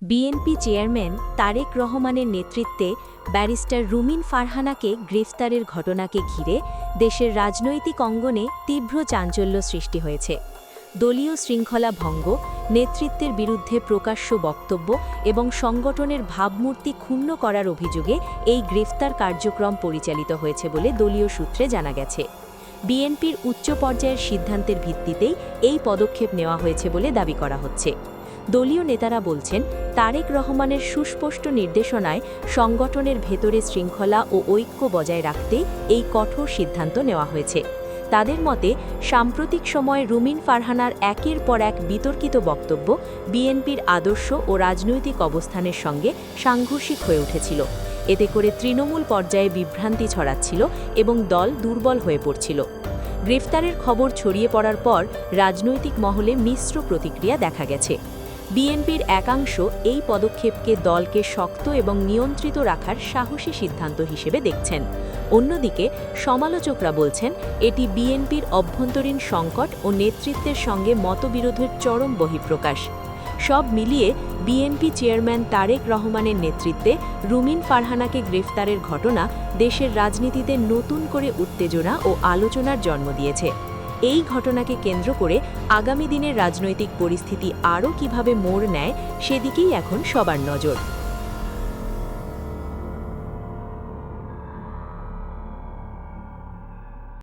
BNP chairman Tarique রহমানের নেতৃত্বে barrister রুমিন ফারহানাকে গ্রেফতারের ঘটনাকে ঘিরে দেশের রাজনৈতিক অঙ্গনে তীব্র চাঞ্চল্য সৃষ্টি হয়েছে। দলীয় শৃঙ্খলা ভঙ্গ, নেতৃত্বের বিরুদ্ধে প্রকাশ্য বক্তব্য এবং সংগঠনের ভাবমূর্তি ক্ষুণ্ণ করার অভিযোগে এই গ্রেফতার কার্যক্রম পরিচালিত হয়েছে বলে দলীয় সূত্রে জানা গেছে। বিএনপির উচ্চ পর্যায়ের সিদ্ধান্তের ভিত্তিতেই এই পদক্ষেপ নেওয়া হয়েছে বলে দাবি করা হচ্ছে। দলীয় নেতারা বলছেন, তারেক রহমানের সুস্পষ্ট নির্দেশনায় সংগঠনের ভেতরে শৃঙ্খলা ও ঐক্য বজায় রাখতে এই কঠোর সিদ্ধান্ত নেওয়া হয়েছে। তাদের মতে, সাম্প্রতিক সময়ে রুমিন ফারহানার একের পর এক বিতর্কিত বক্তব্য বিএনপির আদর্শ ও রাজনৈতিক অবস্থানের সঙ্গে সাংঘর্ষিক হয়ে উঠেছিল। এতে করে তৃণমূল পর্যায়ে বিভ্রান্তি ছড়াচ্ছিল এবং দল দুর্বল হয়ে পড়ছিল। গ্রেফতারের খবর ছড়িয়ে পড়ার পর রাজনৈতিক মহলে মিশ্র প্রতিক্রিয়া দেখা গেছে। বিএনপির একাংশ এই পদক্ষেপকে দলকে শক্ত এবং নিয়ন্ত্রিত রাখার সাহসী সিদ্ধান্ত হিসেবে দেখছেন। অন্যদিকে সমালোচকরা বলছেন, এটি বিএনপির অভ্যন্তরীণ সংকট ও নেতৃত্বের সঙ্গে মতবিরোধের চরম বহিঃপ্রকাশ। সব মিলিয়ে বিএনপি চেয়ারম্যান তারেক রহমানের নেতৃত্বে রুমিন ফারহানাকে গ্রেফতারের ঘটনা দেশের রাজনীতিতে নতুন করে উত্তেজনা ও আলোচনার জন্ম দিয়েছে। এই ঘটনাকে কেন্দ্র করে আগামী দিনের রাজনৈতিক পরিস্থিতি আরও কিভাবে মোড় নেয়, সেদিকেই এখন সবার নজর।